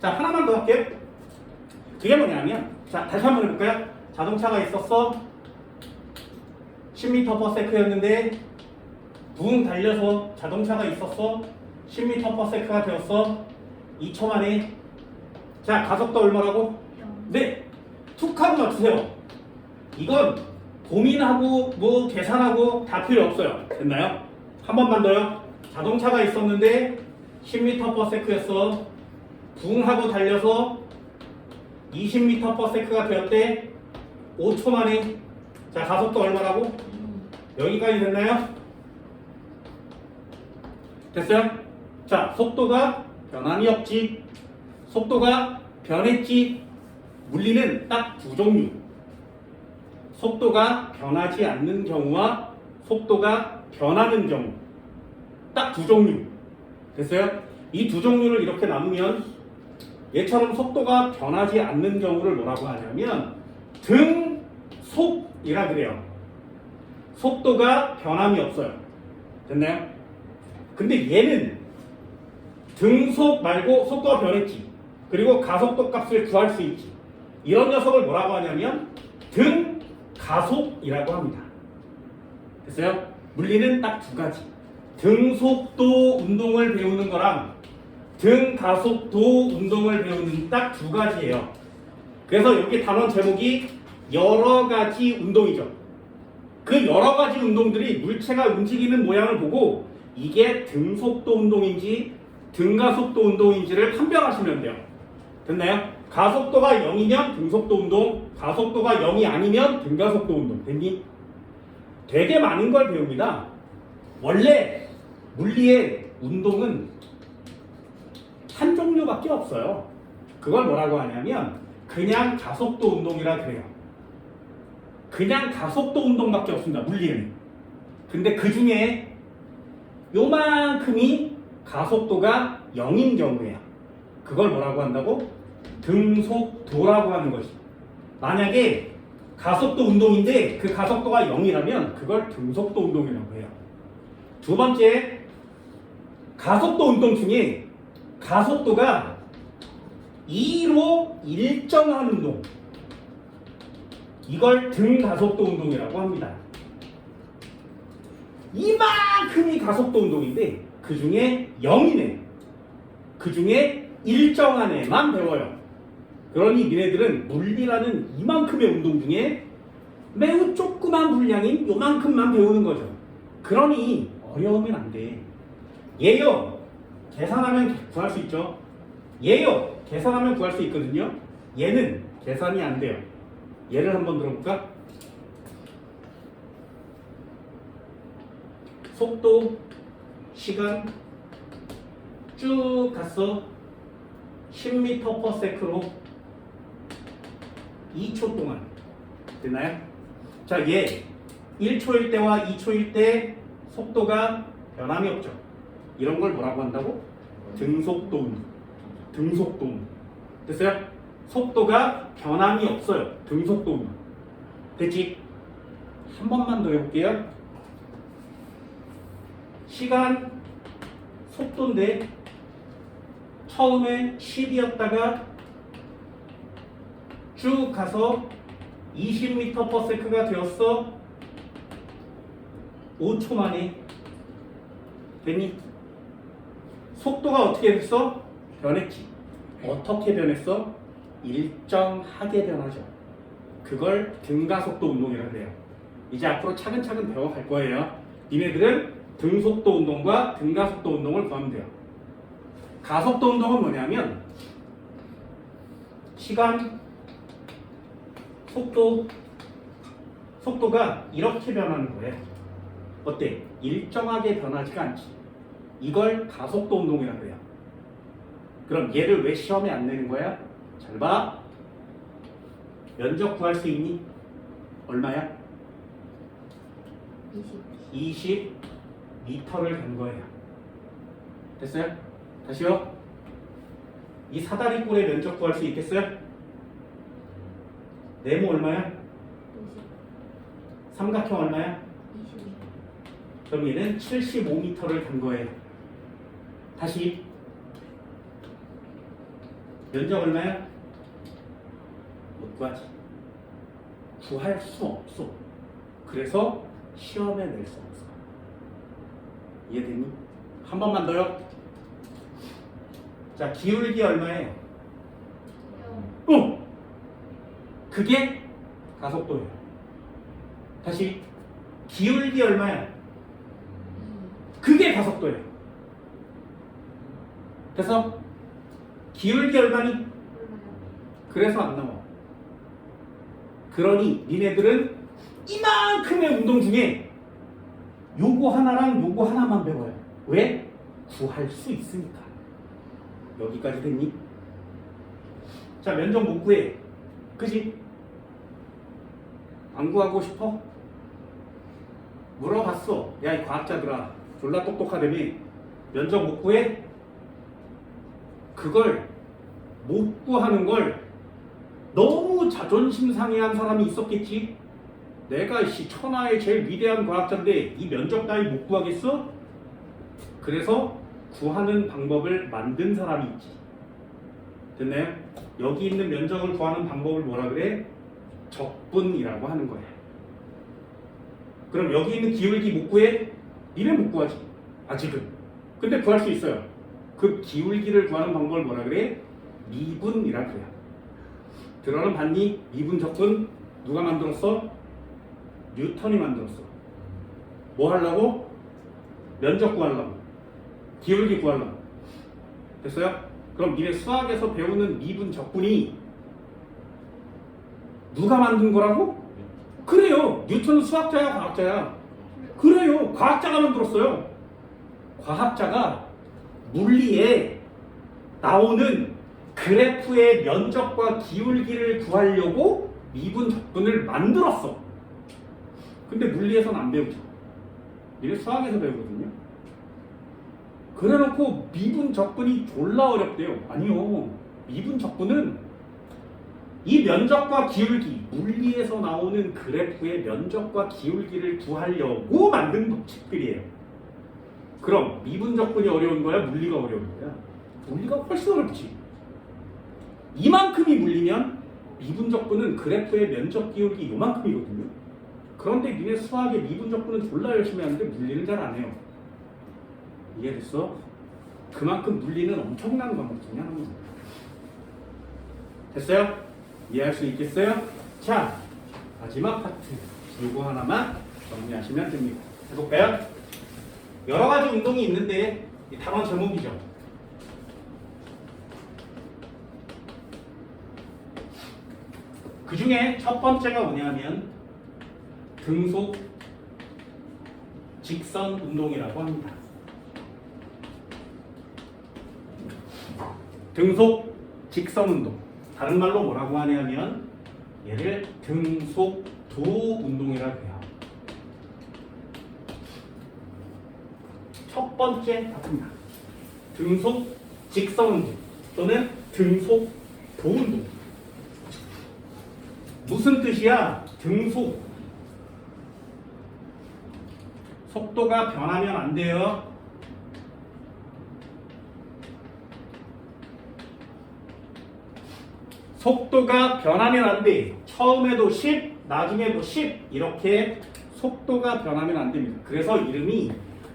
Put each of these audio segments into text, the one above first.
자, 하나만 더 할게요. 그게 뭐냐면, 자, 다시 한번 해볼까요? 자동차가 있었어. 10m/s였는데 붕 달려서 자동차가 있었어. 10m/s가 되었어. 2초 만에. 자, 가속도 얼마라고? 네, 툭 하고 맞추세요. 이건 고민하고 뭐 계산하고 다 필요 없어요. 됐나요? 한 번만 더요. 자동차가 있었는데 10m/s였어. 붕 하고 달려서 20m/s가 되었대. 5초 만에. 자, 가속도 얼마라고? 여기까지 됐나요? 됐어요? 자, 속도가 변함이 없지. 속도가 변했지. 물리는 딱 두 종류. 속도가 변하지 않는 경우와 속도가 변하는 경우. 딱 두 종류. 됐어요? 이 두 종류를 이렇게 나누면 얘처럼 속도가 변하지 않는 경우를 뭐라고 하냐면 등속이라 그래요. 속도가 변함이 없어요. 됐나요? 근데 얘는 등속 말고 속도가 변했지. 그리고 가속도 값을 구할 수 있지. 이런 녀석을 뭐라고 하냐면 등가속이라고 합니다. 됐어요? 물리는 딱 두 가지. 등속도 운동을 배우는 거랑 등가속도 운동을 배우는 딱 두 가지예요. 그래서 여기 단원 제목이 여러 가지 운동이죠. 그 여러 가지 운동들이 물체가 움직이는 모양을 보고 이게 등속도 운동인지 등가속도 운동인지를 판별하시면 돼요. 됐나요? 가속도가 0이면 등속도 운동, 가속도가 0이 아니면 등가속도 운동. 됐니? 되게 많은 걸 배웁니다. 원래 물리의 운동은 한 종류밖에 없어요. 그걸 뭐라고 하냐면 그냥 가속도 운동이라 그래요. 그냥 가속도 운동밖에 없습니다. 물리는. 근데 그 중에 요만큼이 가속도가 0인 경우예요. 그걸 뭐라고 한다고? 등속도라고 하는 것이. 만약에 가속도 운동인데 그 가속도가 0이라면 그걸 등속도 운동이라고 해요. 두 번째, 가속도 운동 중에 가속도가 2로 일정한 운동. 이걸 등가속도 운동이라고 합니다. 이만큼이 가속도 운동인데 그 중에 0이네. 그 중에 일정한 애만 배워요. 그러니 니네들은 물리라는 이만큼의 운동 중에 매우 조그만 분량인 요만큼만 배우는 거죠. 그러니 어려우면 안 돼. 얘요, 계산하면 구할 수 있죠. 얘요, 계산하면 구할 수 있거든요. 얘는 계산이 안 돼요. 예를 한번 들어볼까? 속도, 시간 쭉 갔어. 10m/s로 2초 동안. 됐나요? 자, 얘 1초일 때와 2초일 때 속도가 변함이 없죠. 이런 걸 뭐라고 한다고? 등속도 운동. 등속도 운동. 됐어요? 속도가 변함이 없어요. 등속도 운동. 됐지? 한 번만 더 해볼게요. 시간, 속도인데 처음에 10이었다가 쭉 가서 20m/s가 되었어. 5초 만에. 됐니? 속도가 어떻게 됐어? 변했지. 어떻게 변했어? 일정하게 변하죠. 그걸 등가속도 운동이라고 해요. 이제 앞으로 차근차근 배워갈 거예요. 니네들은 등속도 운동과 등가속도 운동을 구하면 돼요. 가속도 운동은 뭐냐면 시간, 속도가 이렇게 변하는 거예요. 어때? 일정하게 변하지가 않지. 이걸 가속도 운동이라고 해요. 그럼 얘를 왜 시험에 안 내는 거야? 잘 봐. 면적 구할 수 있니? 얼마야? 20m를 간 거예요. 됐어요? 다시요. 이 사다리꼴의 면적 구할 수 있겠어요? 네모 얼마야? 50. 삼각형 얼마야? 22. 그럼 얘는 75m를 간 거예요. 다시 면적 얼마야? 못 구하지. 구할 수 없어. 그래서 시험에 낼 수 없어. 이해됐니? 한 번만 더요. 자, 기울기 얼마예요? 그게 가속도예요. 다시 기울기 얼마야? 그게 가속도예요. 그래서 기울기 얼마니? 그래서 안 나와. 그러니 니네들은 이만큼의 운동 중에 요거 하나랑 요거 하나만 배워요. 왜? 구할 수 있으니까. 여기까지 됐니? 자, 면적 못 구해. 그지? 안 구하고 싶어? 물어봤어. 야, 이 과학자들아, 졸라 똑똑하다며 면적 못 구해? 그걸 못 구하는 걸 너무 자존심 상해한 사람이 있었겠지? 내가 천하의 제일 위대한 과학자인데 이 면적 따위 못 구하겠어? 그래서 구하는 방법을 만든 사람이 있지. 됐나요? 여기 있는 면적을 구하는 방법을 뭐라 그래? 적분이라고 하는 거야. 그럼 여기 있는 기울기 못 구해? 니네 못 구하지. 아직은. 근데 구할 수 있어요. 그 기울기를 구하는 방법을 뭐라 그래? 미분이라 그래요. 들어는 봤니? 미분 적분 누가 만들었어? 뉴턴이 만들었어. 뭐 하려고? 면적 구하려고. 기울기 구하려고. 됐어요? 그럼 니네 수학에서 배우는 미분 적분이 누가 만든 거라고? 그래요. 뉴턴은 수학자야, 과학자야? 그래요. 과학자가 만들었어요. 과학자가 물리에 나오는 그래프의 면적과 기울기를 구하려고 미분 적분을 만들었어. 근데 물리에서는 안 배우죠. 니네 수학에서 배우거든요. 그래놓고 미분 적분이 졸라 어렵대요. 아니요. 미분 적분은 이 면적과 기울기, 물리에서 나오는 그래프의 면적과 기울기를 구하려고 만든 법칙들이에요. 그럼 미분 적분이 어려운 거야? 물리가 어려운 거야? 물리가 훨씬 어렵지. 이만큼이 물리면 미분 적분은 그래프의 면적 기울기 요만큼이거든요. 그런데 니네 수학의 미분 적분은 졸라 열심히 하는데 물리는 잘 안 해요. 이해됐어? 그만큼 물리는 엄청난 과목 중에 하나입니다. 됐어요? 이해할 수 있겠어요? 자, 마지막 파트 요거 하나만 정리하시면 됩니다. 해볼까요? 여러 가지 운동이 있는데 이 단원 제목이죠. 그 중에 첫 번째가 뭐냐면 등속 직선 운동이라고 합니다. 등속 직선 운동. 다른 말로 뭐라고 하냐면 얘를 등속 도 운동이라고 해요. 첫 번째 파트입니다. 등속 직선 운동 또는 등속 도 운동. 무슨 뜻이야? 등속. 속도가 변하면 안 돼요. 속도가 변하면 안 돼. 처음에도 10, 나중에도 10 이렇게 속도가 변하면 안 됩니다. 그래서 이름이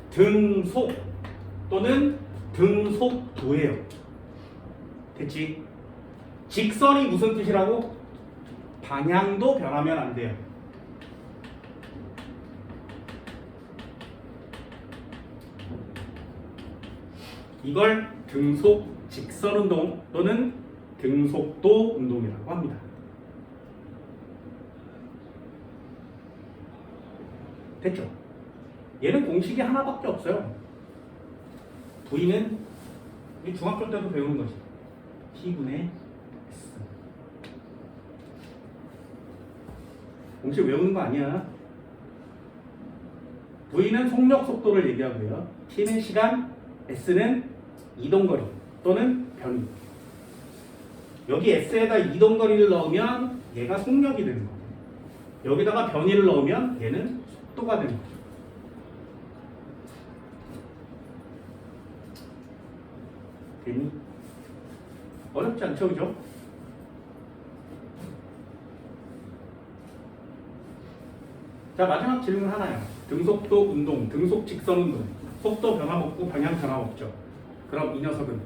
등속 또는 등속도예요. 됐지? 직선이 무슨 뜻이라고? 방향도 변하면 안 돼요. 이걸 등속 직선 운동 또는 등속도 운동이라고 합니다. 됐죠? 얘는 공식이 하나밖에 없어요. V는 중학교 때도 배우는 거지. T분의 S. 공식 외우는 거 아니야. V는 속력 속도를 얘기하고요. T는 시간, S는 이동거리 또는 변이. 여기 S에다 이동거리를 넣으면 얘가 속력이 되는 거예요. 여기다가 변이를 넣으면 얘는 속도가 되는 거예요. 됐니? 어렵지 않죠, 그죠? 자, 마지막 질문 하나요. 등속도 운동, 등속 직선 운동, 속도 변함없고 방향 변함없죠. 그럼 이 녀석은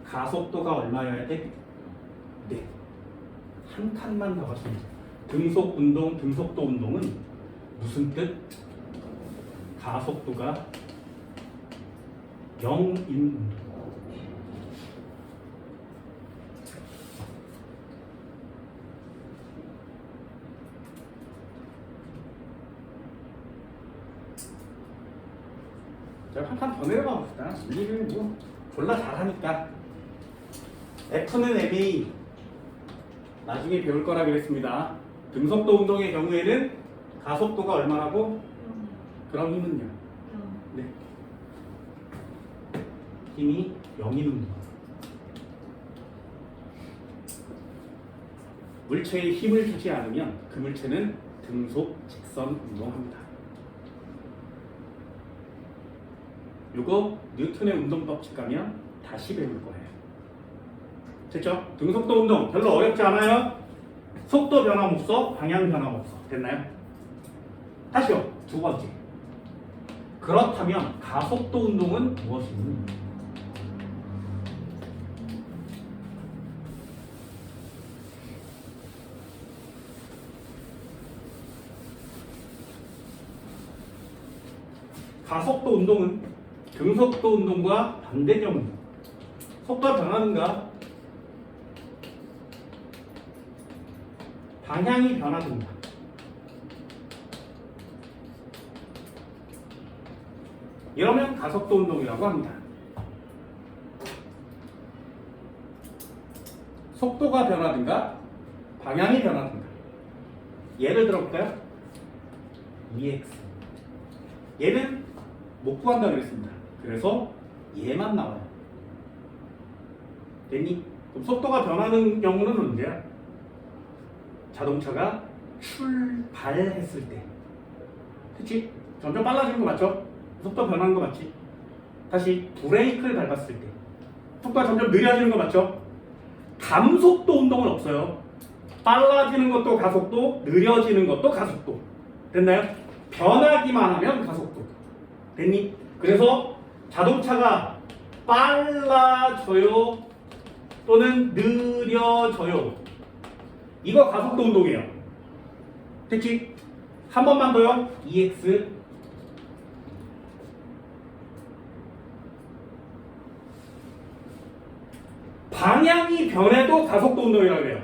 가속도가 얼마여야 돼? 네, 한 칸만 나왔습니다. 등속 운동, 등속도 운동은 무슨 뜻? 가속도가 0인 운동. 자, 한 칸 더 내려가 봅시다. 물리를 뭐 졸라 잘하니까. F는 MA 나중에 배울 거라 그랬습니다. 등속도 운동의 경우에는 가속도가 얼마라고? 그럼 힘은요? 네. 힘이 0인 운동. 물체에 힘을 주지 않으면 그 물체는 등속 직선 운동합니다. 요거 뉴턴의 운동법칙 가면 다시 배울 거예요. 됐죠? 등속도 운동 별로 어렵지 않아요. 속도 변함없어, 방향 변함없어. 됐나요? 다시요. 두 번째. 그렇다면 가속도 운동은 무엇이니? 가속도 운동은 등속도 운동과 반대적입니다. 속도가 변하는가? 방향이 변화된다. 이러면 가속도 운동이라고 합니다. 속도가 변하든가 방향이 변하든가. 예를 들어볼까요? EX. 얘는 못 구한다고 그랬습니다. 그래서 얘만 나와요. 됐니? 그럼 속도가 변하는 경우는 언제야? 자동차가 출발했을 때. 그치? 점점 빨라지는 거 맞죠? 속도 변하는 거 맞지? 다시 브레이크를 밟았을 때. 속도가 점점 느려지는 거 맞죠? 감속도 운동은 없어요. 빨라지는 것도 가속도, 느려지는 것도 가속도. 됐나요? 변하기만 하면 가속도. 됐니? 그래서 자동차가 빨라져요 또는 느려져요. 이거 가속도 운동이에요. 됐지? 한 번만 더요. EX. 방향이 변해도 가속도 운동이라고 해요.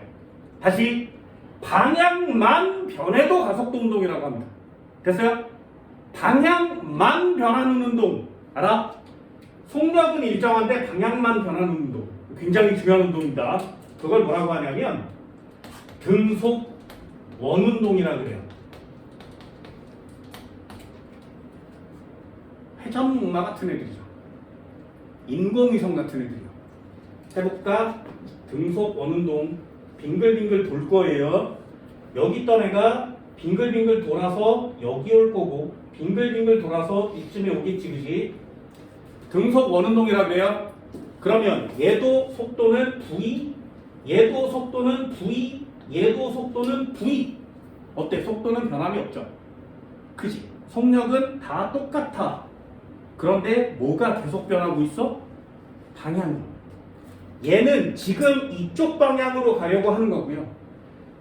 다시 방향만 변해도 가속도 운동이라고 합니다. 됐어요? 방향만 변하는 운동. 알아? 속력은 일정한데 방향만 변하는 운동. 굉장히 중요한 운동입니다. 그걸 뭐라고 하냐면 등속 원운동이라고 그래요. 회전목마 같은 애들이죠. 인공위성 같은 애들이요. 해볼까? 등속 원운동 빙글빙글 돌 거예요. 여기 있던 애가 빙글빙글 돌아서 여기 올 거고 빙글빙글 돌아서 이쯤에 오겠지, 그지? 등속 원운동이라고 해요. 그러면 얘도 속도는 V, 얘도 속도는 V, 얘도 속도는 V. 어때? 속도는 변함이 없죠. 그지? 속력은 다 똑같아. 그런데 뭐가 계속 변하고 있어? 방향이. 얘는 지금 이쪽 방향으로 가려고 하는 거고요.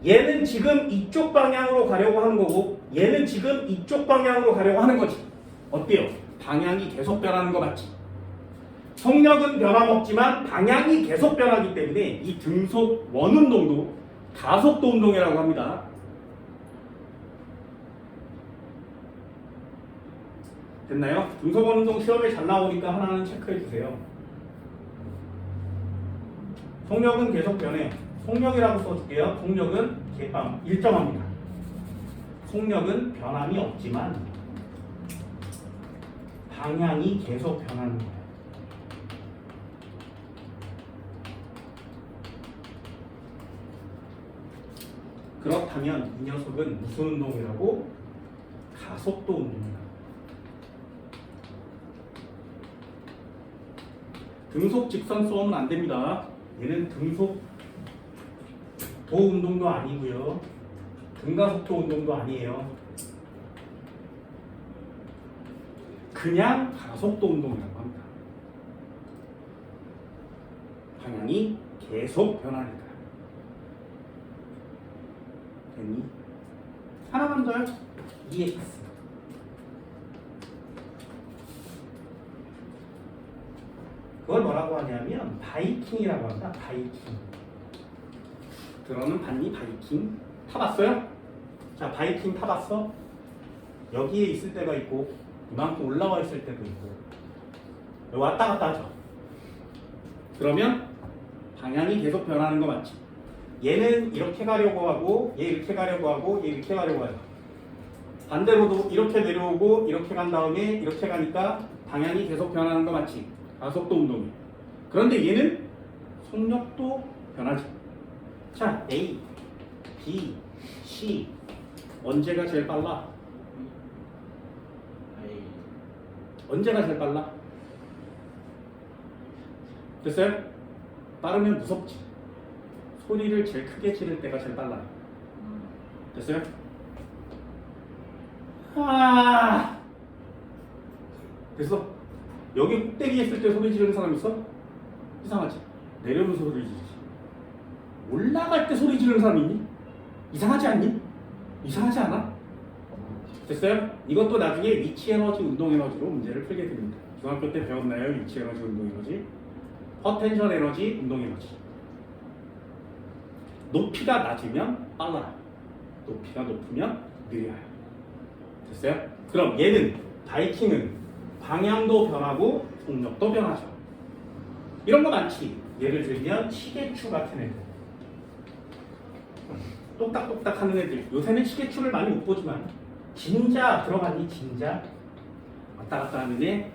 얘는 지금 이쪽 방향으로 가려고 하는 거고 얘는 지금 이쪽 방향으로 가려고 하는 거지. 어때요? 방향이 계속 변하는 거 맞지? 속력은 변함없지만 방향이 계속 변하기 때문에 이 등속 원운동도 가속도 운동이라고 합니다. 됐나요? 등속 원운동 시험에 잘 나오니까 하나는 체크해 주세요. 속력은 계속 변해요. 속력이라고 써줄게요. 속력은 일정합니다. 속력은 변함이 없지만 방향이 계속 변하는 거예요. 그렇다면 이 녀석은 무슨 운동이라고? 가속도 운동이다. 등속 직선 쏘면 안 됩니다. 얘는 등속도 운동도 아니고요. 등가속도 운동도 아니에요. 그냥 가속도 운동이라고 합니다. 방향이 계속 변하니까. 됐니? 하나만 더요. EX. 그걸 뭐라고 하냐면 바이킹이라고 한다. 바이킹. 들어는 봤니? 바이킹 타봤어요? 자, 바이킹 타봤어? 여기에 있을 때가 있고 이만큼 올라와 있을 때도 있고 왔다 갔다 하죠. 그러면 방향이 계속 변하는 거 맞지? 얘는 이렇게 가려고 하고 얘 이렇게 가려고 하고 얘 이렇게 가려고 하죠. 반대로도 이렇게 내려오고 이렇게 간 다음에 이렇게 가니까 방향이 계속 변하는 거 맞지? 가속도 운동이. 그런데 얘는 속력도 변하지. 자, A, B, C 언제가 제일 빨라? 언제가 제일 빨라? 됐어요? 빠르면 무섭지. 소리를 제일 크게 지를 때가 제일 빨라요. 됐어요? 아, 됐어? 여기 꼭대기에 있을 때 소리 지르는 사람 있어? 이상하지? 내려오면서 소리 지르지. 올라갈 때 소리 지르는 사람 있니? 이상하지 않니? 이상하지 않아? 됐어요? 이것도 나중에 위치 에너지, 운동 에너지로 문제를 풀게 됩니다. 중학교 때 배웠나요? 위치 에너지, 운동 에너지? 포텐셜 에너지, 운동 에너지. 높이가 낮으면 빨라요. 높이가 높으면 느려요. 됐어요? 그럼 얘는 바이킹은 방향도 변하고 속력도 변하죠. 이런 거 많지. 예를 들면 시계추 같은 애들. 똑딱똑딱 하는 애들. 요새는 시계추를 많이 못 보지만 진자 들어봤니? 진자 왔다 갔다 하는 애.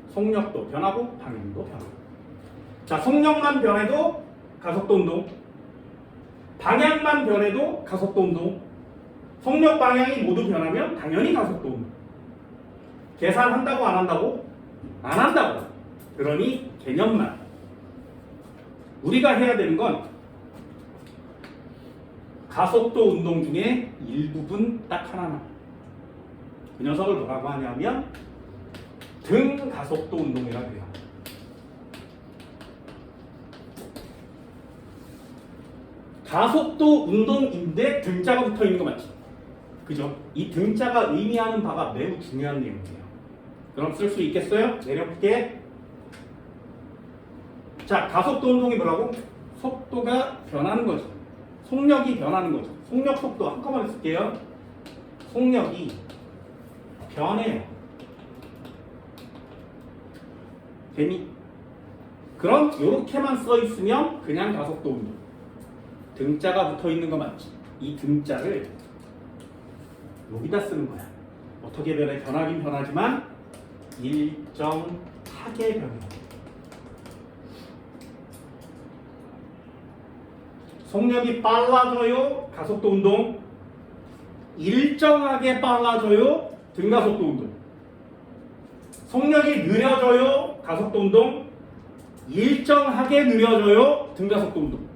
속력도 변하고 방향도 변하고. 자, 속력만 변해도 가속도 운동, 방향만 변해도 가속도 운동, 속력 방향이 모두 변하면 당연히 가속도 운동. 계산한다고 안 한다고? 안 한다고. 그러니 개념만. 우리가 해야 되는 건 가속도 운동 중에 일부분 딱 하나만. 그 녀석을 뭐라고 하냐면 등 가속도 운동이라고 해요. 가속도 운동인데 등자가 붙어 있는 거 맞지? 그죠? 이 등자가 의미하는 바가 매우 중요한 내용이에요. 그럼 쓸 수 있겠어요? 내려볼게. 자, 가속도 운동이 뭐라고? 속도가 변하는 거죠. 속력이 변하는 거죠. 속력, 속도 한꺼번에 쓸게요. 속력이 변해요. 되니? 그럼 이렇게만 써 있으면 그냥 가속도 운동. 등자가 붙어 있는 거 맞지? 이 등자를 여기다 쓰는 거야. 어떻게 변해? 변하긴 변하지만 일정하게 변해. 속력이 빨라져요. 가속도 운동. 일정하게 빨라져요. 등가속도 운동. 속력이 느려져요. 가속도 운동. 일정하게 느려져요. 등가속도 운동.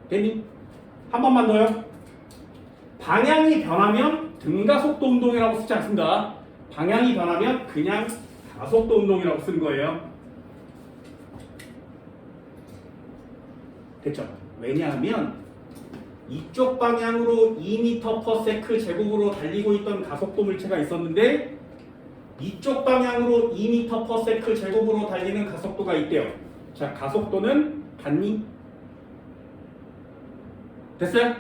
됐니? 한 번만 더요. 방향이 변하면 등가속도 운동이라고 쓰지 않습니다. 방향이 변하면 그냥 가속도 운동이라고 쓰는 거예요. 됐죠? 왜냐하면 이쪽 방향으로 2m/s 제곱으로 달리고 있던 가속도 물체가 있었는데 이쪽 방향으로 2m/s 제곱으로 달리는 가속도가 있대요. 자, 가속도는 같니? 됐어요?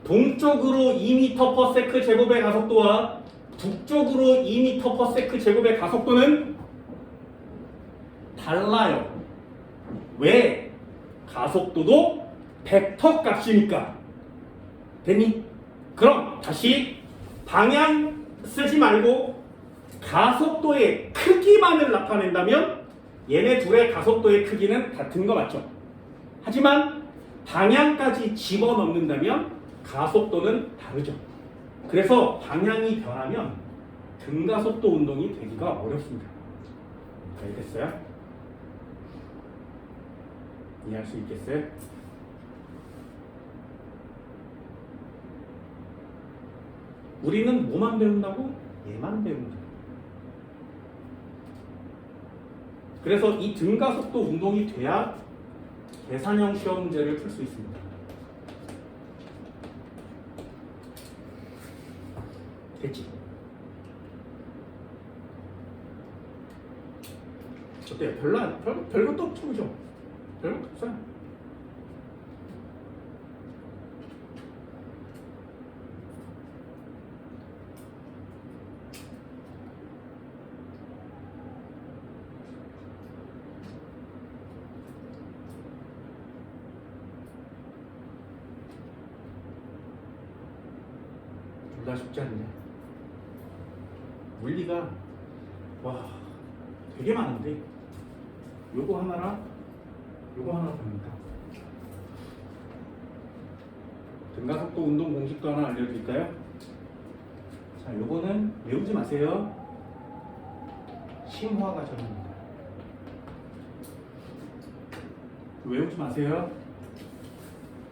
동쪽으로 2m/s 제곱의 가속도와 북쪽으로 2m/s 제곱의 가속도는 달라요. 왜? 가속도도 벡터 값이니까. 됐니? 그럼 다시 방향 쓰지 말고 가속도의 크기만을 나타낸다면 얘네 둘의 가속도의 크기는 같은 거 맞죠? 하지만 방향까지 집어넣는다면 가속도는 다르죠. 그래서 방향이 변하면 등가속도 운동이 되기가 어렵습니다. 알겠어요? 이해할 수 있겠어요? 우리는 뭐만 배운다고? 얘만 배운다. 그래서 이 등가속도 운동이 돼야 계산형 시험 문제를 풀 수 있습니다. 됐지? 어때요? 별것도 없죠, 그죠? 별것도 없어요. 둘 다 쉽지 않네. 물리가 와 되게 많은데 요거 하나랑 요거 하나 됩니다. 등가속도 운동 공식도 하나 알려드릴까요? 자, 요거는 외우지 마세요. 심화 과정입니다. 외우지 마세요.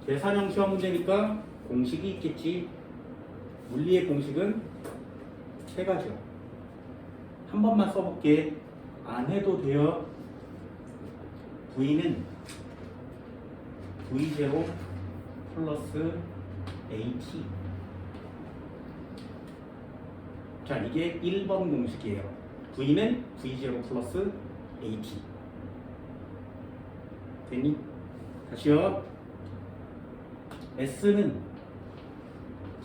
계산형 시험 문제니까 공식이 있겠지. 물리의 공식은 세 가지요. 한 번만 써볼게. 안 해도 돼요. V는 V0 플러스 AT. 자, 이게 1번 공식이에요. V는 V0 플러스 AT. 됐니? 다시요. S는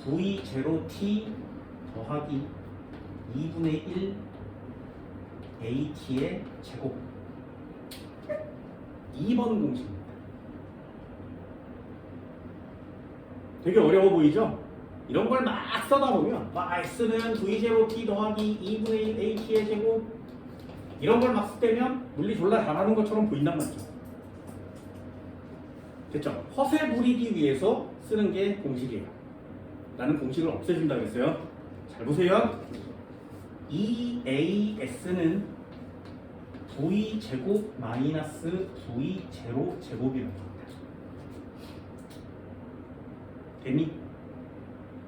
V0T 더하기 2분의 1 AT의 제곱. 2번 공식입니다. 되게 어려워 보이죠? 이런 걸 막 써다 보면 S는 V0T 더하기 2분의 1 AT의 제곱 이런 걸 막 쓸 때면 물리 졸라 잘하는 것처럼 보인단 말이죠. 됐죠? 허세 부리기 위해서 쓰는 게 공식이에요. 나는 공식을 없애준다 그랬어요. 잘 보세요. EAS는 V제곱 마이너스 V0 제곱이라고 합니다. 됐니?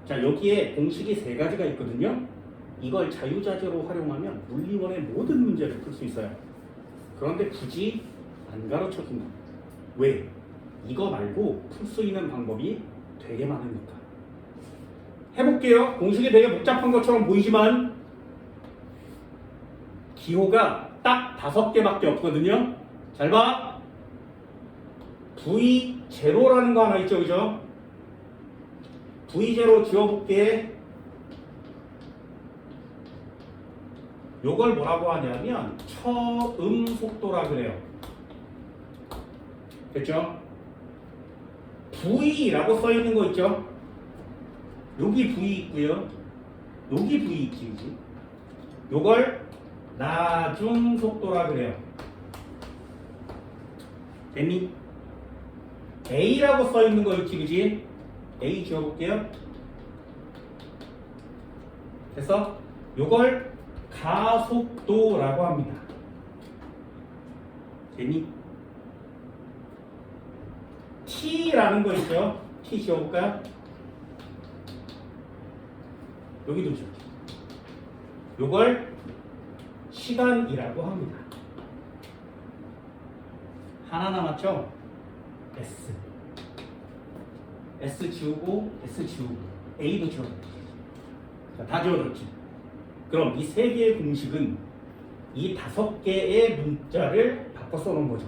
자, 여기에 공식이 세 가지가 있거든요. 이걸 자유자재로 활용하면 물리원의 모든 문제를 풀 수 있어요. 그런데 굳이 안 가르쳐준다. 왜? 이거 말고 풀 수 있는 방법이 되게 많으니까. 해볼게요. 공식이 되게 복잡한 것처럼 보이지만 기호가 딱 5개밖에 없거든요. 잘 봐. V0라는 거 하나 있죠, 그죠? V0 지워볼게. 요걸 뭐라고 하냐면 처음 속도라 그래요. 됐죠? V라고 써있는 거 있죠? 여기 V 있고요. 여기 V 있지, 그지? 요걸 나중 속도라 그래요. 됐니? A라고 써있는 거 있지, 그지? A 지워볼게요. 그래서 요걸 가속도라고 합니다. 됐니? T라는 거 있죠? T 지워볼까요? 여기도 지워. 요걸 시간이라고 합니다. 하나 남았죠? S. S 지우고 S 지우고 A도 지워졌지. 다 지워졌지. 그럼 이 세 개의 공식은 이 5개의 문자를 바꿔 써놓은 거죠.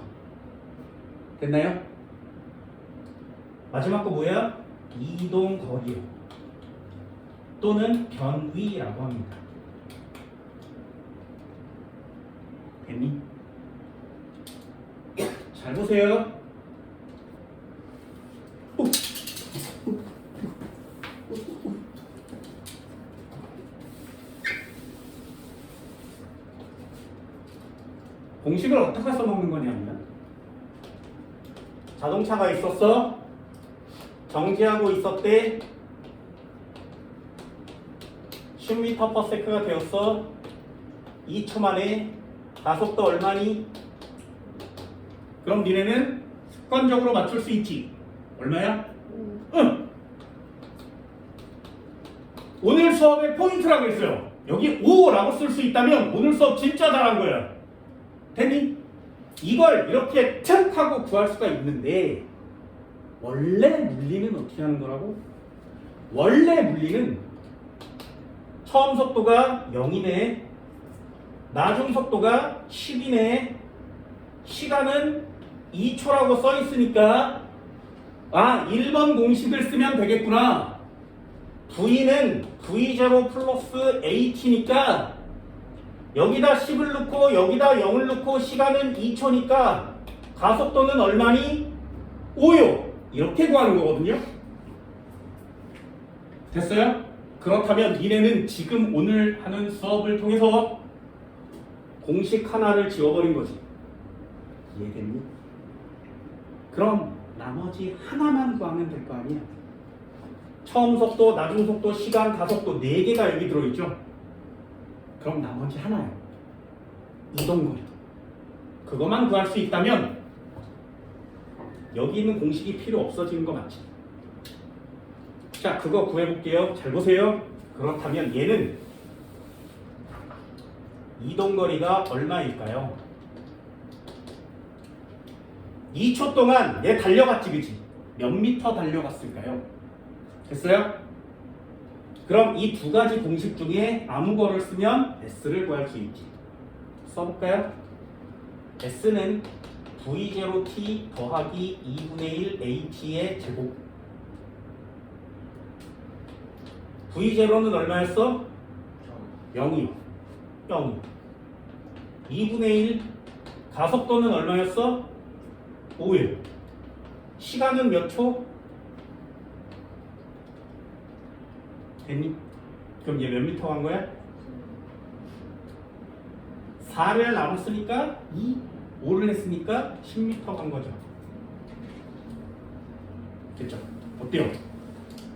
됐나요? 마지막 거 뭐야? 이동 거리요. 또는 변위라고 합니다. 됐니? 잘 보세요. 공식을 어떻게 써먹는 거냐면 자동차가 있었어. 정지하고 있었대. 10m/s가 되었어. 2초 만에 가속도 얼마니? 그럼 니네는 객관적으로 맞출 수 있지. 얼마야? 응. 오늘 수업의 포인트라고 했어요. 여기 5라고 쓸 수 있다면 오늘 수업 진짜 잘한 거야. 됐니? 이걸 이렇게 툭 하고 구할 수가 있는데 원래 물리는 어떻게 하는 거라고? 원래 물리는 처음 속도가 0이네, 나중 속도가 10이네, 시간은 2초라고 써 있으니까 1번 공식을 쓰면 되겠구나. V는 V0 플러스 H니까 여기다 10을 넣고 여기다 0을 넣고 시간은 2초니까 가속도는 얼마니? 5요. 이렇게 구하는 거거든요. 됐어요? 그렇다면 니네는 지금 오늘 하는 수업을 통해서 공식 하나를 지워버린 거지. 이해됐니? 그럼 나머지 하나만 구하면 될 거 아니야. 처음 속도, 나중 속도, 시간, 가속도 4개가 여기 들어있죠. 그럼 나머지 하나야. 이동거리. 그것만 구할 수 있다면 여기 있는 공식이 필요 없어지는 거 맞지? 자, 그거 구해볼게요. 잘 보세요. 그렇다면 얘는 이동거리가 얼마일까요? 2초 동안 얘 달려갔지, 그치? 몇 미터 달려갔을까요? 됐어요? 그럼 이 두 가지 공식 중에 아무 거를 쓰면 S를 구할 수 있지. 써볼까요? S는 V0t 더하기 2분의 1 H의 제곱. V0는 얼마였어? 0이요. 0. 2분의 1 가속도는 얼마였어? 5일. 시간은 몇 초? 됐니? 그럼 얘 몇 미터 간 거야? 4를 나눴으니까 2, 5를 했으니까 10미터 간 거죠. 됐죠? 어때요?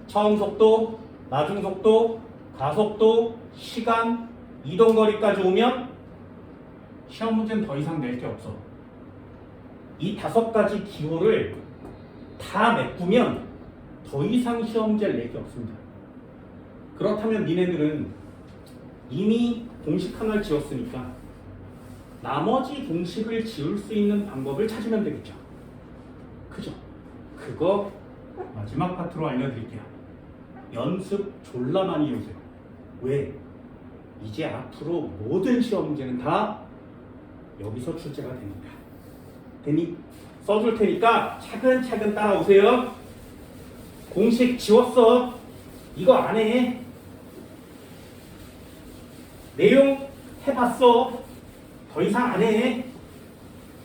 처음 속도, 나중 속도, 가속도, 시간, 이동거리까지 오면 시험 문제는 더 이상 낼 게 없어. 이 5가지 기호를 다 메꾸면 더 이상 시험 문제를 낼 게 없습니다. 그렇다면 니네들은 이미 공식 하나를 지웠으니까 나머지 공식을 지울 수 있는 방법을 찾으면 되겠죠. 그죠? 그거 마지막 파트로 알려드릴게요. 연습 졸라 많이 해오세요. 왜? 이제 앞으로 모든 시험 문제는 다 여기서 출제가 됩니다. 됐니? 써줄 테니까 차근차근 따라오세요. 공식 지웠어. 이거 안 해. 내용 해봤어. 더 이상 안 해.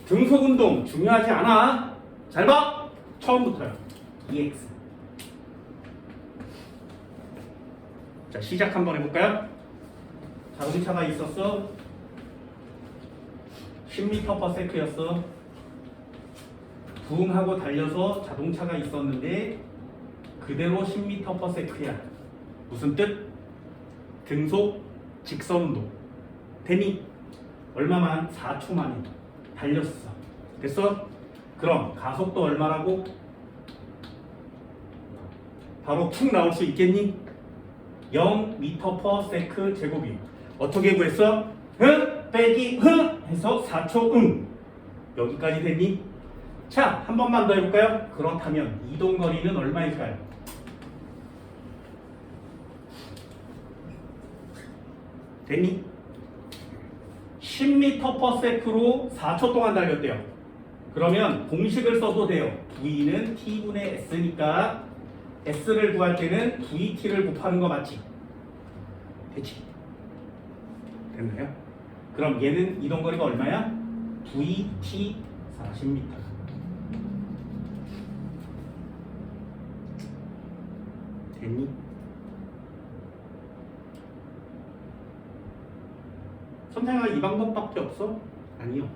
등속운동 중요하지 않아. 잘 봐. 처음부터요. EX. 자, 시작 한번 해볼까요? 자동차가 있었어. 10m/s였어. 부응하고 달려서 자동차가 있었는데 그대로 10m/s야. 무슨 뜻? 등속 직선운동. 됐니? 얼마만? 4초 만에 달렸어. 됐어? 그럼 가속도 얼마라고? 바로 툭 나올 수 있겠니? 0m/s 제곱이. 어떻게 구했어? 빼기 해서 4초 여기까지 됐니? 자, 한 번만 더 해볼까요? 그렇다면 이동거리는 얼마일까요? 됐니? 10m/s로 4초 동안 달렸대요. 그러면 공식을 써도 돼요. V는 T분의 S니까 S를 구할 때는 VT를 곱하는 거 맞지? 됐지? 됐나요? 그럼 얘는 이동거리가 얼마야? VT 40m. 됐니? 선생아, 이 방법밖에 없어? 아니요.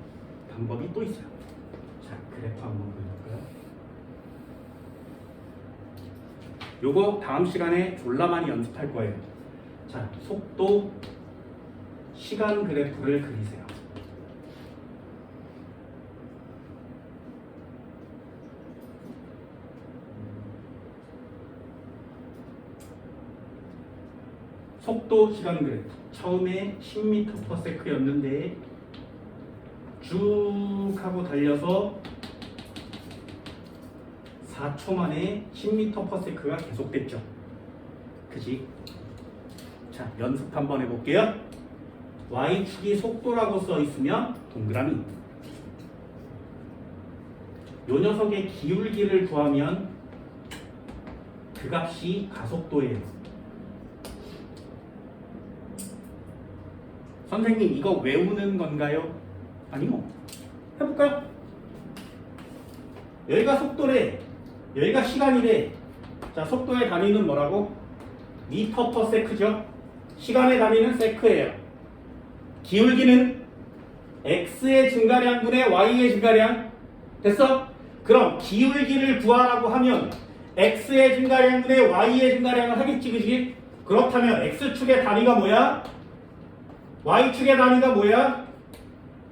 방법이 또 있어요. 자, 그래프 한번 그려볼까요? 요거 다음 시간에 졸라 많이 연습할 거예요. 자, 속도, 시간 그래프를 그리세요. 속도 시간 그래프. 처음에 10m/s였는데 쭉 하고 달려서 4초 만에 10m/s가 계속됐죠. 그지? 자, 연습 한번 해볼게요. y축이 속도라고 써 있으면 동그라미. 요 녀석의 기울기를 구하면 그 값이 가속도예요. 선생님 이거 외우는 건가요? 아니요. 해볼까요? 여기가 속도래. 여기가 시간이래. 자, 속도의 단위는 뭐라고? 미터/세크죠. 시간의 단위는 세크예요. 기울기는 x의 증가량분의 y의 증가량. 됐어? 그럼 기울기를 구하라고 하면 x의 증가량분의 y의 증가량을 하겠지, 그지? 그렇다면 x축의 단위가 뭐야? y축의 단위가 뭐야?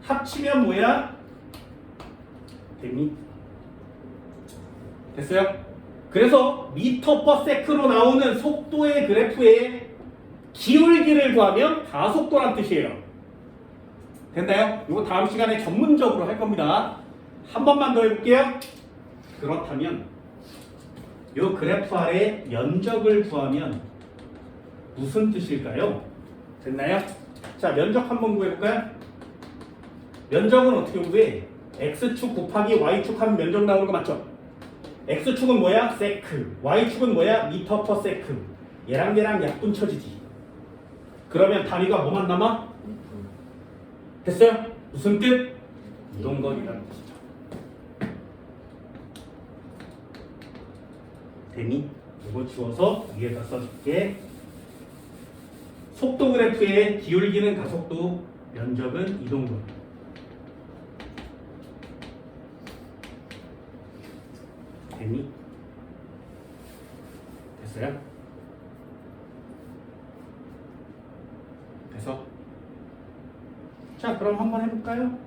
합치면 뭐야? 됐니? 됐어요? 그래서 미터/세크로 나오는 속도의 그래프의 기울기를 구하면 가속도란 뜻이에요. 됐나요? 이거 다음 시간에 전문적으로 할 겁니다. 한 번만 더 해볼게요. 그렇다면 이 그래프 아래 면적을 구하면 무슨 뜻일까요? 됐나요? 자, 면적 한번 구해볼까요? 면적은 어떻게 구해? x축 곱하기 y축 하면 면적 나오는 거 맞죠? x축은 뭐야? 세크. y축은 뭐야? 미터/세크. 얘랑 얘랑 약분 쳐지지. 그러면 단위가 뭐만 남아? 됐어요? 무슨 뜻? 이동거리라는 뜻이죠. 됐니? 이거 지워서 위에다 써줄게. 속도 그래프의 기울기는 가속도, 면적은 이동거리. 됐니? 됐어요? 돼서? 자, 그럼 한번 해볼까요?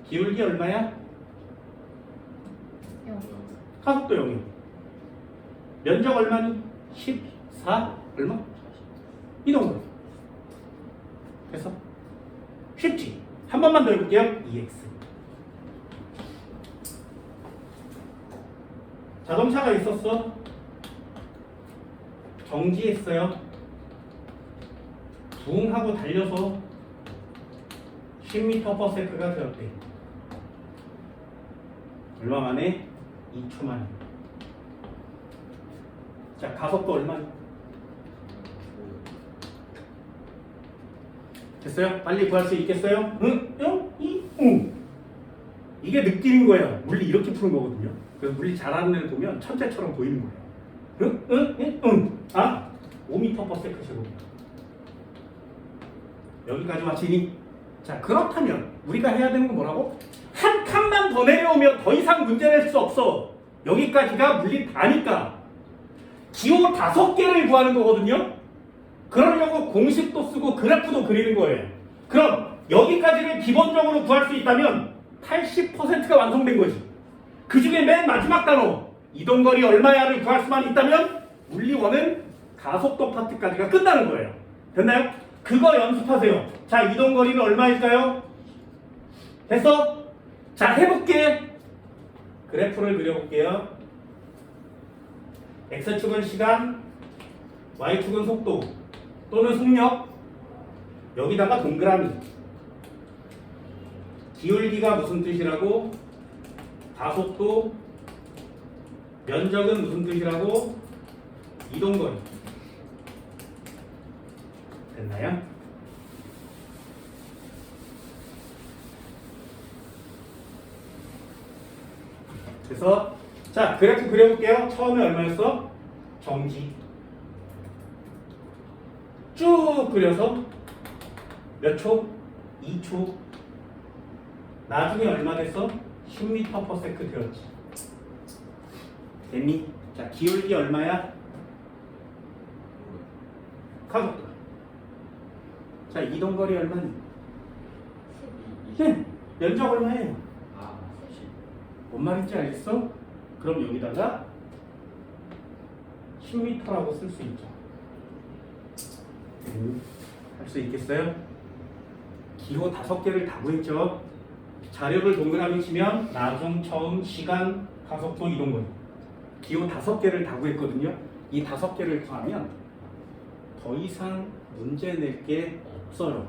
기울기 얼마야? 가속도 0이요. 면적 얼마니? 14? 얼마? 이동거리. 됐어? 쉽지? 한 번만 더 해볼게요. EX. 자동차가 있었어. 정지했어요. 붕 하고 달려서 10m/s가 되었대. 얼마 만에? 2초 만에. 자, 가속도 얼마니? 됐어요? 빨리 구할 수 있겠어요? 응? 응? 응? 이게 느낌인 거예요. 물리 이렇게 푸는 거거든요. 그래서 물리 잘하는 애를 보면 천재처럼 보이는 거예요. 응? 응? 응? 응? 아? 5m/s 제곱. 여기까지 맞히니? 자, 그렇다면 우리가 해야 되는 건 뭐라고? 한 칸만 더 내려오면 더 이상 문제 낼 수 없어. 여기까지가 물리 다니까. 기호 5개를 구하는 거거든요. 그러려고 공식도 쓰고 그래프도 그리는 거예요. 그럼 여기까지를 기본적으로 구할 수 있다면 80%가 완성된 거지. 그 중에 맨 마지막 단어 이동거리 얼마야를 구할 수만 있다면 물리원은 가속도 파트까지가 끝나는 거예요. 됐나요? 그거 연습하세요. 자, 이동거리는 얼마일까요? 됐어? 자, 해볼게. 그래프를 그려볼게요. X축은 시간, Y축은 속도 또는 속력, 여기다가 동그라미. 기울기가 무슨 뜻이라고? 가속도. 면적은 무슨 뜻이라고? 이동거리. 됐나요? 그래서 자, 그래프 그려볼게요. 처음에 얼마였어? 정지. 쭉 그려서 몇 초? 2초. 나중에 얼마 됐어? 10m/s 되었지. 됐니? 자, 기울기 얼마야? 가속도. 자, 이동거리 얼마니? 네, 면적 얼마예요? 뭔 말인지 알겠어? 그럼 여기다가 10m라고 쓸 수 있죠. 할 수 있겠어요? 기호 5개를 다 구했죠? 자료를 동그라미 치면 나중, 처음, 시간, 가속도, 이동거리. 기호 5개를 다 구했거든요. 이 5개를 구하면 더 이상 문제 낼 게 없어요.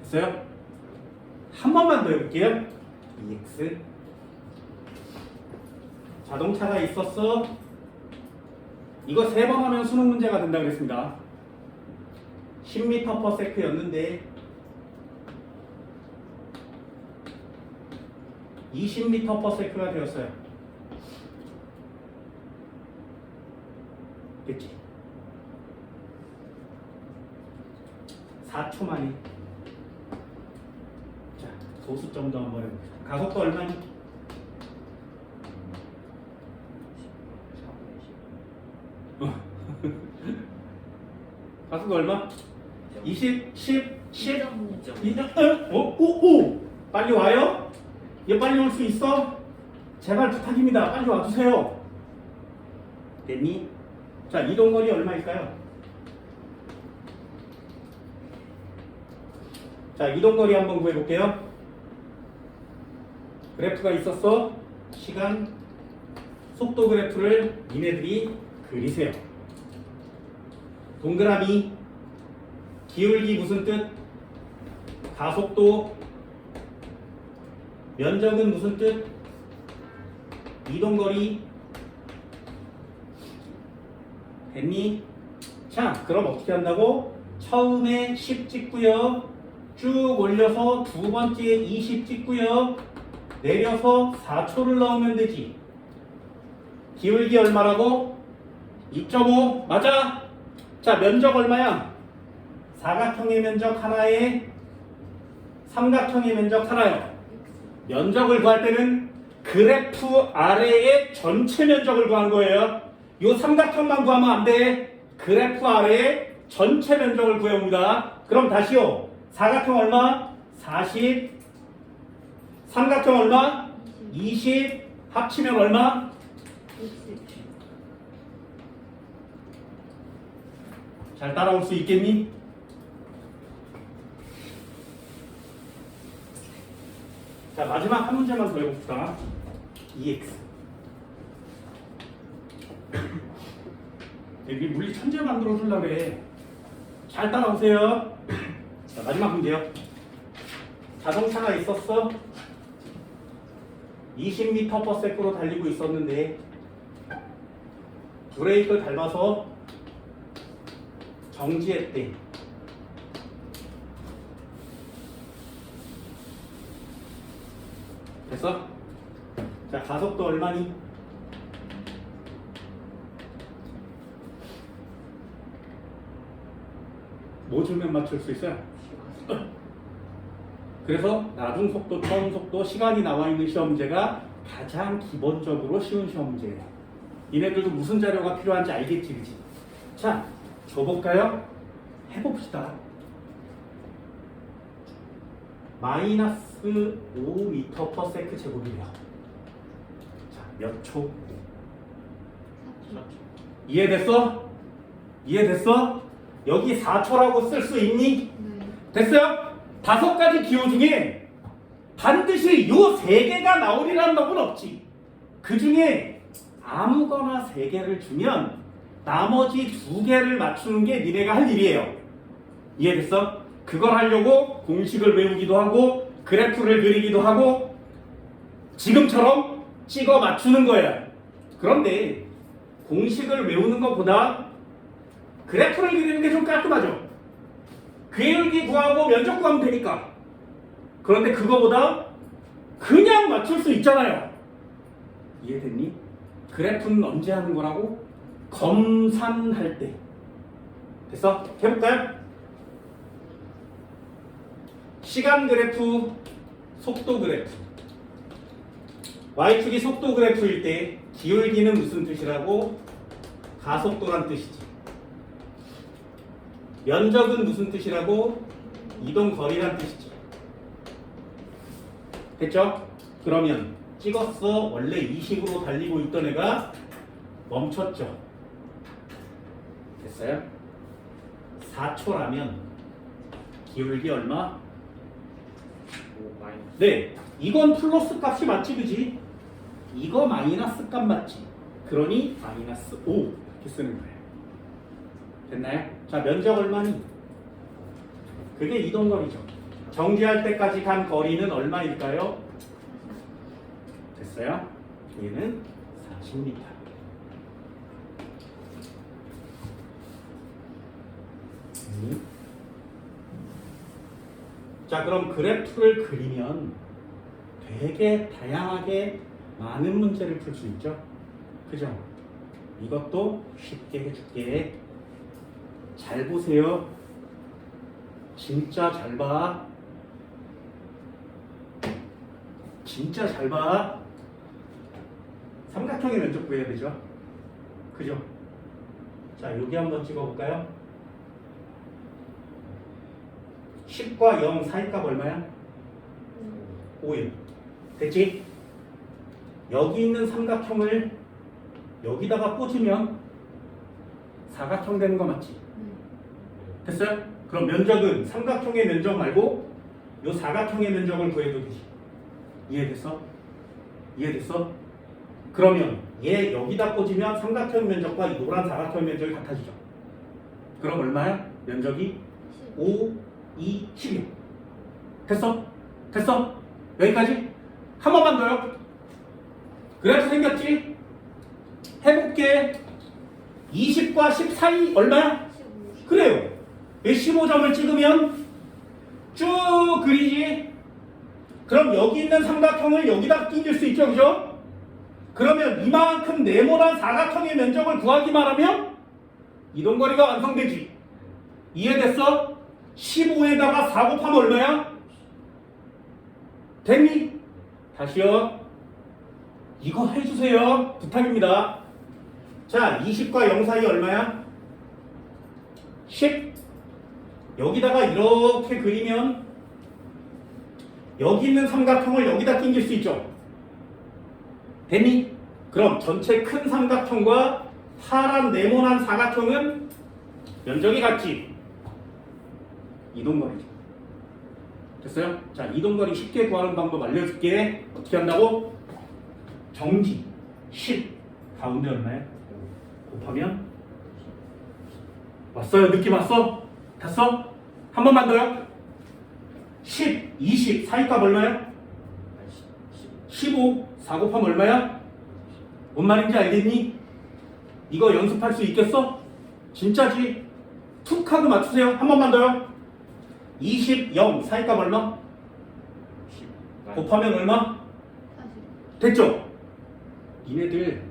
됐어요? 한 번만 더 해볼게요. EX 자동차가 있었어. 이거 3번 하면 수능 문제가 된다고 그랬습니다. 10m/s였는데 20m/s가 되었어요. 됐지? 4초 만에. 자, 소수점도 한번 해봅시다. 가속도 얼마니? 가속도 얼마? 20, 10, 10, 2점, 오! 빨리 와요? 얘 빨리 올 수 있어? 제발 부탁입니다. 빨리 와주세요. 됐니? 자, 이동거리 얼마일까요? 자, 이동거리 한번 구해볼게요. 그래프가 있었어. 시간, 속도 그래프를 니네들이 그리세요. 동그라미, 기울기 무슨 뜻? 가속도, 면적은 무슨 뜻? 이동거리. 됐니? 자, 그럼 어떻게 한다고? 처음에 10 찍고요. 쭉 올려서 두 번째 20 찍고요. 내려서 4초를 넣으면 되지. 기울기 얼마라고? 2.5 맞아? 자, 면적 얼마야? 사각형의 면적 하나에 삼각형의 면적 하나요. 면적을 구할 때는 그래프 아래의 전체 면적을 구한 거예요. 요 삼각형만 구하면 안 돼. 그래프 아래의 전체 면적을 구해옵니다. 그럼 다시요. 사각형 얼마? 40. 삼각형 얼마? 20. 합치면 얼마? 잘 따라올 수 있겠니? 자, 마지막 한 문제만 더 해봅시다. EX. 여기 물리 천재 만들어 주려고 해. 잘 따라오세요. 자, 마지막 문제요. 자동차가 있었어. 20m/s로 달리고 있었는데 브레이크를 밟아서 정지했대. 됐어? 자, 가속도 얼마니? 뭐 주면 맞출 수 있어요? 그래서 나중 속도, 처음 속도, 시간이 나와 있는 시험 문제가 가장 기본적으로 쉬운 시험 문제예요. 이네들도 무슨 자료가 필요한지 알겠지, 그치? 자, 줘볼까요? 해봅시다. 마이너스 5m/s 제곱이래요. 자, 몇 초? 이해됐어? 이해됐어? 여기 4초라고 쓸 수 있니? 됐어요? 5가지 기호 중에 반드시 요 3개가 나오리라는 법은 없지. 그 중에 아무거나 3개를 주면 나머지 2개를 맞추는 게 니네가 할 일이에요. 이해됐어? 그걸 하려고 공식을 외우기도 하고 그래프를 그리기도 하고 지금처럼 찍어 맞추는 거예요. 그런데 공식을 외우는 것보다 그래프를 그리는 게 좀 깔끔하죠. 기울기 구하고 면적 구하면 되니까. 그런데 그거보다 그냥 맞출 수 있잖아요. 이해됐니? 그래프는 언제 하는 거라고? 검산할 때. 됐어? 해볼까요? 시간 그래프, 속도 그래프. Y축이 속도 그래프일 때 기울기는 무슨 뜻이라고? 가속도란 뜻이지. 면적은 무슨 뜻이라고? 이동거리란 뜻이지. 됐죠? 그러면 찍었어. 원래 20으로 달리고 있던 애가 멈췄죠. 됐어요? 4초라면 기울기 얼마? 5 마이너스. 네, 이건 플러스 값이 맞지, 그지? 이거 마이너스 값 맞지? 그러니 마이너스 5 이렇게 쓰는 거예요. 됐나요? 자, 면적 얼마니? 그게 이동거리죠. 정지할 때까지 간 거리는 얼마일까요? 됐어요? 얘는 40m. 자, 그럼 그래프를 그리면 되게 다양하게 많은 문제를 풀 수 있죠? 그죠? 이것도 쉽게 해줄게. 잘 보세요. 진짜 잘 봐. 진짜 잘 봐. 삼각형의 면적 구해야 되죠? 그죠? 자, 여기 한번 찍어볼까요? 10과 0 사이 값 얼마야? 5일. 됐지? 여기 있는 삼각형을 여기다가 꽂으면 사각형 되는 거 맞지? 됐어요? 그럼 면적은 삼각형의 면적 말고 요 사각형의 면적을 구해도 되지. 이해됐어? 이해됐어? 그러면 얘 여기다 꽂으면 삼각형 면적과 이 노란 사각형 면적이 같아지죠. 그럼 얼마야? 면적이 5, 2, 10이요. 됐어? 됐어? 여기까지? 한 번만 더요. 그래프 생겼지? 해볼게. 20과 10 사이 얼마야? 그래요. 15점을 찍으면 쭉 그리지. 그럼 여기 있는 삼각형을 여기다 끼울 수 있죠, 그죠? 그러면 이만큼 네모난 사각형의 면적을 구하기만 하면 이동거리가 완성되지. 이해됐어? 15에다가 4 곱하면 얼마야? 됐니? 다시요. 이거 해주세요. 부탁입니다. 자, 20과 0 사이 얼마야? 10. 여기다가 이렇게 그리면 여기 있는 삼각형을 여기다 끼울 수 있죠. 됐니? 그럼 전체 큰 삼각형과 파란 네모난 사각형은 면적이 같지. 이동거리죠. 됐어요? 자, 이동거리 쉽게 구하는 방법 알려줄게. 어떻게 한다고? 정지 10 가운데 얼마야? 곱하면 왔어요? 느낌 왔어? 됐어? 한 번만 더요. 10, 20 사이값 얼마야? 15 4 곱하면 얼마야? 뭔 말인지 알겠니? 이거 연습할 수 있겠어? 진짜지? 툭 하고 맞추세요. 한 번만 더요. 20, 0 사이값 얼마? 10 곱하면 얼마? 됐죠? 니네들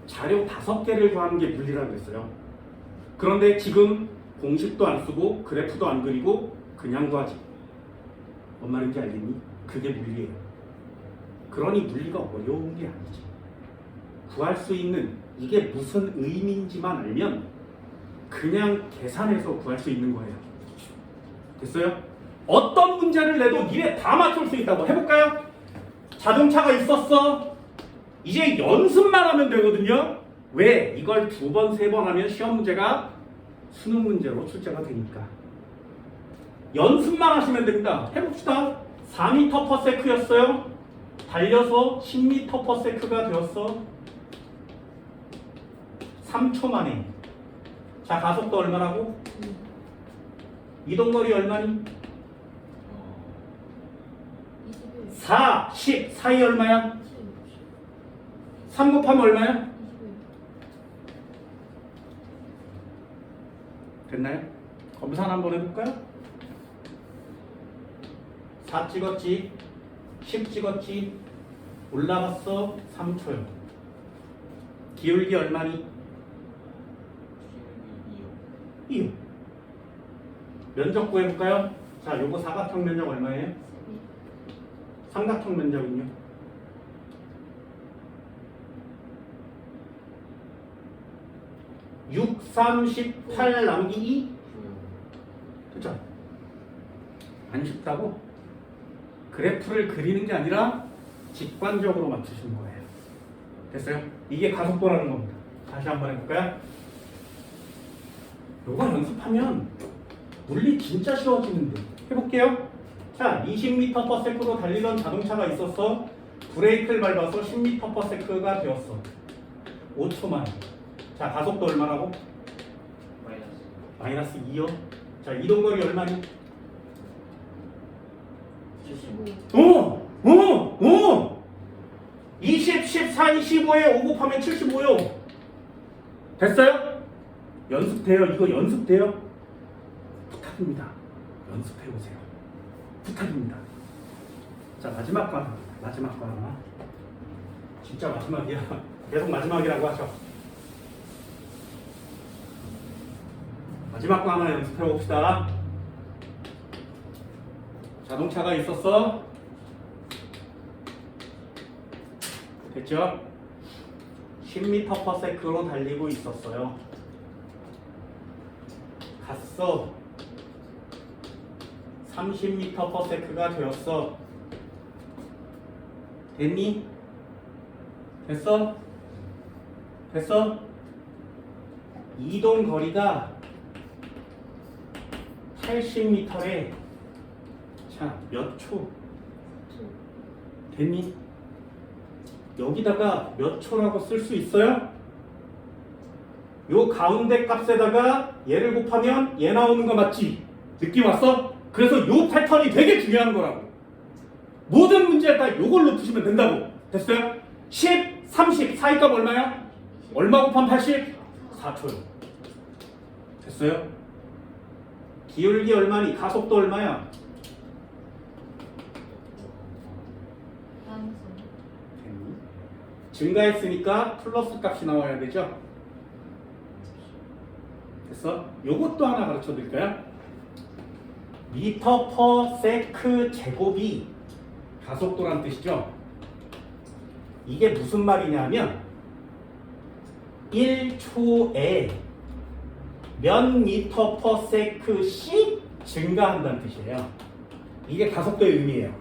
자료 5개를 구하는 게 물리라고 그랬어요. 그런데 지금 공식도 안 쓰고 그래프도 안 그리고 그냥 구하지. 뭔 말인지 알겠니? 그게 물리예요. 그러니 물리가 어려운 게 아니지. 구할 수 있는 이게 무슨 의미인지만 알면 그냥 계산해서 구할 수 있는 거예요. 됐어요? 어떤 문제를 내도 니네 다 맞출 수 있다고. 해볼까요? 자동차가 있었어. 이제 연습만 하면 되거든요. 왜? 이걸 2번, 3번 하면 시험 문제가 수능 문제로 출제가 되니까. 연습만 하시면 됩니다. 해봅시다. 4m/s였어요. 달려서 10m/s가 되었어. 3초 만에. 자, 가속도 얼마라고? 이동거리 얼마니? 4, 10 사이 얼마야? 3 곱하면 얼마야? 됐나요? 검산 한번 해볼까요? 4 찍었지? 10 찍었지? 올라갔어? 3초요. 기울기 얼마니? 2요. 면적 구해볼까요? 자, 요거 사각형 면적 얼마예요? 삼각형 면적은요? 6, 3, 18 나누기 2? 그쵸? 안 쉽다고? 그래프를 그리는 게 아니라 직관적으로 맞추시는 거예요. 됐어요? 이게 가속도라는 겁니다. 다시 한번 해볼까요? 요거 연습하면 물리 진짜 쉬워지는데. 해볼게요. 자, 20m/s로 달리던 자동차가 있었어. 브레이크를 밟아서 10m/s가 되었어. 5초 만에. 자, 가속도 얼마라고? 마이너스. 마이너스 2요. 자, 이동거리 얼마니? 75. 20, 14, 25에 5 곱하면 75요. 됐어요? 연습돼요. 이거 연습돼요? 부탁입니다. 연습해보세요. 부탁입니다. 자, 마지막 거 하나. 마지막 거 하나. 진짜 마지막이야. 계속 마지막이라고 하죠. 마지막 거 하나 연습해봅시다. 자동차가 있었어. 됐죠? 10m/s로 달리고 있었어요. 갔어. 30m/s가 되었어. 됐니? 됐어? 됐어? 이동 거리가 80m에 자, 몇 초? 됐니? 여기다가 몇 초라고 쓸 수 있어요? 요 가운데 값에다가 얘를 곱하면 얘 나오는 거 맞지? 느낌 왔어? 그래서 요 패턴이 되게 중요한 거라고. 모든 문제에다 요걸로 푸시면 된다고. 됐어요? 10, 30 사이 값 얼마야? 얼마 곱하면 80? 4초요. 됐어요? 기울기 얼마니? 가속도 얼마야? 됐니? 증가했으니까 플러스 값이 나와야 되죠? 됐어? 요것도 하나 가르쳐 드릴까요? 미터 퍼 세크 제곱이 가속도란 뜻이죠? 이게 무슨 말이냐면 1초에 몇 미터 퍼 세크씩 증가한다는 뜻이에요. 이게 가속도의 의미예요.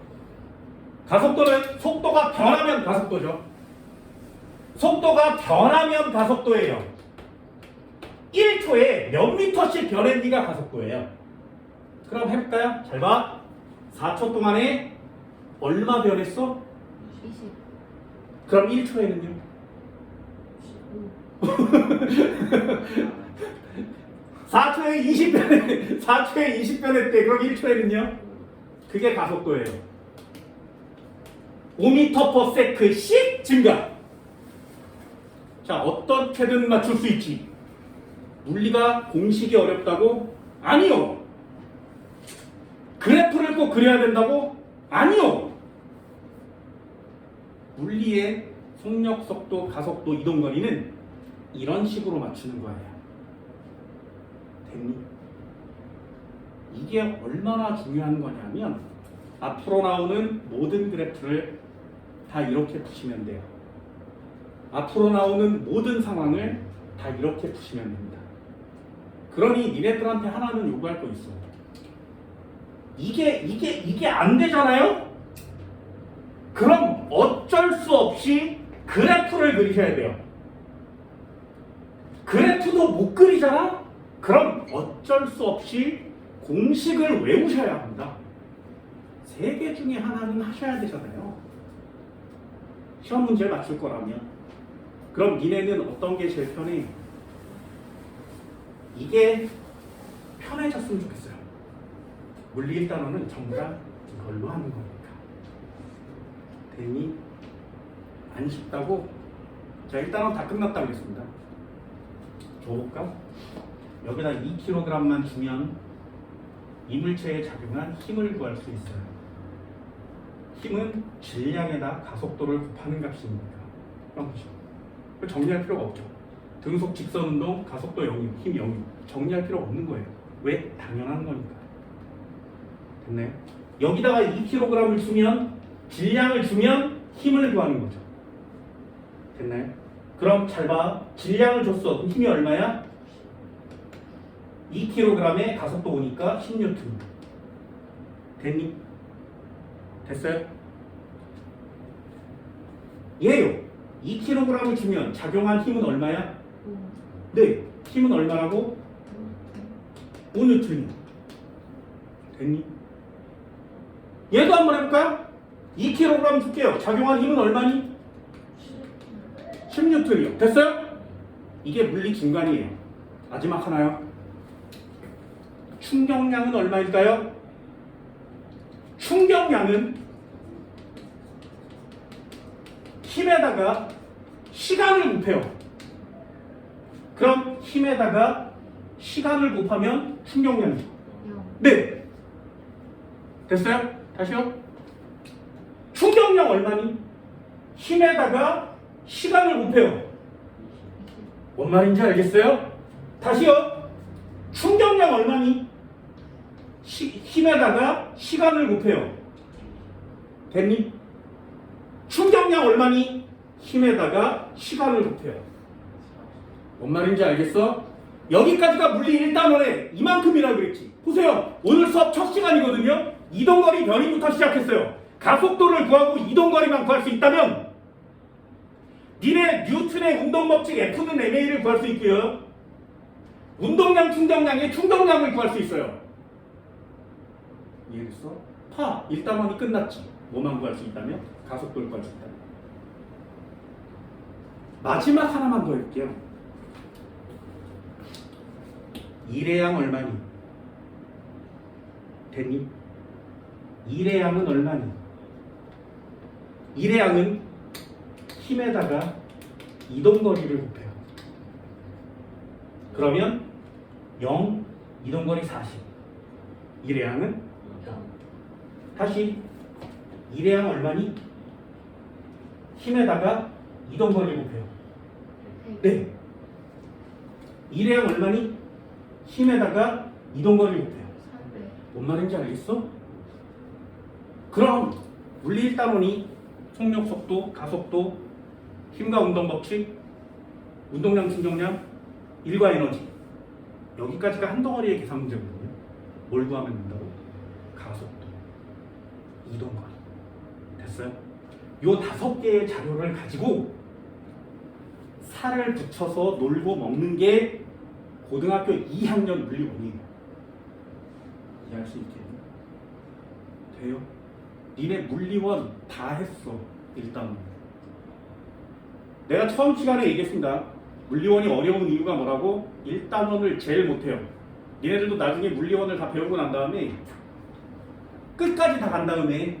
가속도는 속도가 변하면 가속도죠. 속도가 변하면 가속도예요. 1초에 몇 미터씩 변했니가 가속도예요. 그럼 해볼까요? 잘 봐. 4초 동안에 얼마 변했어? 20. 그럼 1초에는요? 4초에 20변 4초에 20변했대. 그럼 1초에는요? 그게 가속도예요. 5m/s씩 증가. 자, 어떻게든 맞출 수 있지. 물리가 공식이 어렵다고? 아니요. 그래프를 꼭 그려야 된다고? 아니요. 물리의 속력, 속도, 가속도, 이동거리는 이런 식으로 맞추는 거예요. 됐니? 이게 얼마나 중요한 거냐면 앞으로 나오는 모든 그래프를 다 이렇게 푸시면 돼요. 앞으로 나오는 모든 상황을 다 이렇게 푸시면 됩니다. 그러니 니네들한테 하나는 요구할 거 있어. 이게 안 되잖아요? 그럼 어쩔 수 없이 그래프를 그리셔야 돼요. 그래프도 못 그리잖아? 그럼 어쩔 수 없이 공식을 외우셔야 합니다. 세 개 중에 하나는 하셔야 되잖아요. 시험 문제를 맞출 거라면. 그럼 니네는 어떤 게 제일 편해? 이게 편해졌으면 좋겠어요. 물리 1단원은 전부 다 이걸로 하는 거니까. 되니? 안 쉽다고? 자, 1단원 다 끝났다고 했습니다. 줘볼까? 여기다 2kg만 주면 이물체에 작용한 힘을 구할 수 있어요. 힘은 질량에다 가속도를 곱하는 값이니까. 형식. 정리할 필요가 없죠. 등속 직선 운동 가속도 0이요. 힘 0이요. 정리할 필요가 없는 거예요. 왜? 당연한 거니까. 됐나요? 여기다가 2kg을 주면 질량을 주면 힘을 구하는 거죠. 됐나요? 그럼 잘 봐. 질량을 줬어. 그럼 힘이 얼마야? 2kg에 가속도 오니까 10N. 됐니? 됐어요? 얘요. 2kg을 주면 작용한 힘은 얼마야? 네. 힘은 얼마라고? 5N이야. 됐니? 얘도 한번 해볼까요? 2kg 줄게요. 작용한 힘은 얼마니? 10N이요. 됐어요? 이게 물리 중간이에요. 마지막 하나요. 충격량은 얼마일까요? 충격량은 힘에다가 시간을 곱해요. 그럼 힘에다가 시간을 곱하면 충격량이죠. 네. 됐어요? 다시요. 충격량 얼마니? 힘에다가 시간을 곱해요. 뭔 말인지 알겠어요? 다시요. 충격량 얼마니? 힘에다가 시간을 곱해요. 됐니? 충격량 얼마니? 힘에다가 시간을 곱해요. 뭔 말인지 알겠어? 여기까지가 물리 1단원에 이만큼이라고 그랬지. 보세요. 오늘 수업 첫 시간이거든요. 이동거리 변이부터 시작했어요. 가속도를 구하고 이동거리만 구할 수 있다면 니네 뉴턴의 운동법칙 F는 ma를 구할 수 있고요. 운동량, 충격량의 충격량을 구할 수 있어요. 이해됐어? 1단원이 끝났지. 뭐만 구할 수 있다면? 가속도를 구할 수 있다면. 마지막 하나만 더 해볼게요. 일의 양 얼마니? 됐니? 일의 양은 얼마니? 일의 양은 힘에다가 이동거리를 곱해요. 그러면 0, 이동거리 40. 일의 양은 다시 일의 양 얼마니? 힘에다가 이동거리를 곱해요. 네. 일의 양 얼마니? 힘에다가 이동거리를 곱해요. 뭔 말인지 알겠어? 그럼 물리 1단원이 속력, 속도, 가속도, 힘과 운동 법칙, 운동량, 충격량, 일과 에너지. 여기까지가 한 덩어리의 계산 문제거든요. 뭘 구하면 된다고? 가속도, 이동거리. 됐어요? 요 5개의 자료를 가지고 살을 붙여서 놀고 먹는 게 고등학교 2학년 물리원이에요. 이해할 수 있겠니? 돼요? 니네 물리원 다 했어. 일단 내가 처음 시간에 얘기했습니다. 물리원이 어려운 이유가 뭐라고? 1단원을 제일 못해요. 니네들도 나중에 물리원을 다 배우고 난 다음에 끝까지 다 간 다음에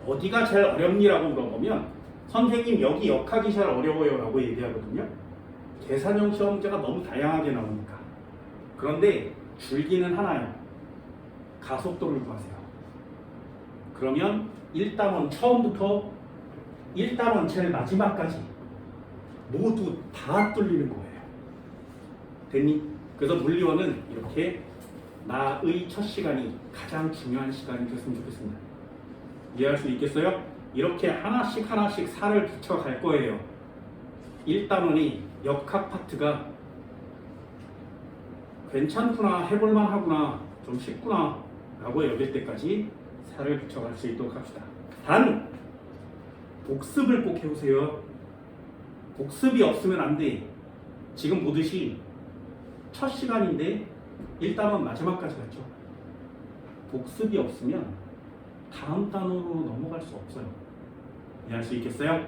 어디가 제일 어렵니라고 물어보면 선생님 여기 역학이 제일 어려워요 라고 얘기하거든요. 계산형 시험 문제가 너무 다양하게 나오니까. 그런데 줄기는 하나요. 가속도를 구하세요. 그러면 1단원 처음부터 1단원 제일 마지막까지 모두 다 뚫리는 거예요. 됐니? 그래서 물리원은 이렇게 나의 첫 시간이 가장 중요한 시간이 됐으면 좋겠습니다. 이해할 수 있겠어요? 이렇게 하나씩 하나씩 살을 붙여갈 거예요. 1단원이 역학 파트가 괜찮구나, 해볼만 하구나, 좀 쉽구나 라고 여길 때까지 살을 붙여갈 수 있도록 합시다. 단 복습을 꼭 해오세요. 복습이 없으면 안 돼. 지금 보듯이 첫 시간인데 1단원 마지막까지 갔죠. 복습이 없으면 다음 단원으로 넘어갈 수 없어요. 이해할 수 있겠어요?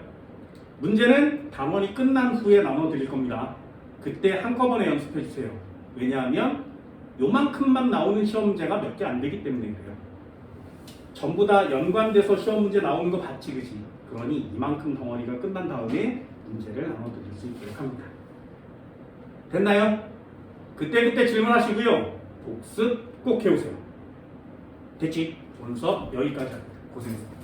문제는 단원이 끝난 후에 나눠 드릴 겁니다. 그때 한꺼번에 연습해 주세요. 왜냐하면 요만큼만 나오는 시험 문제가 몇 개 안 되기 때문에 그래요. 전부 다 연관돼서 시험 문제 나오는 거 봤지, 그지? 그러니 이만큼 덩어리가 끝난 다음에 문제를 나눠 드릴 수 있도록 합니다. 됐나요? 그때 질문하시고요. 복습 꼭 해오세요. 됐지? 오늘 수업 여기까지 합니다. 고생했습니다.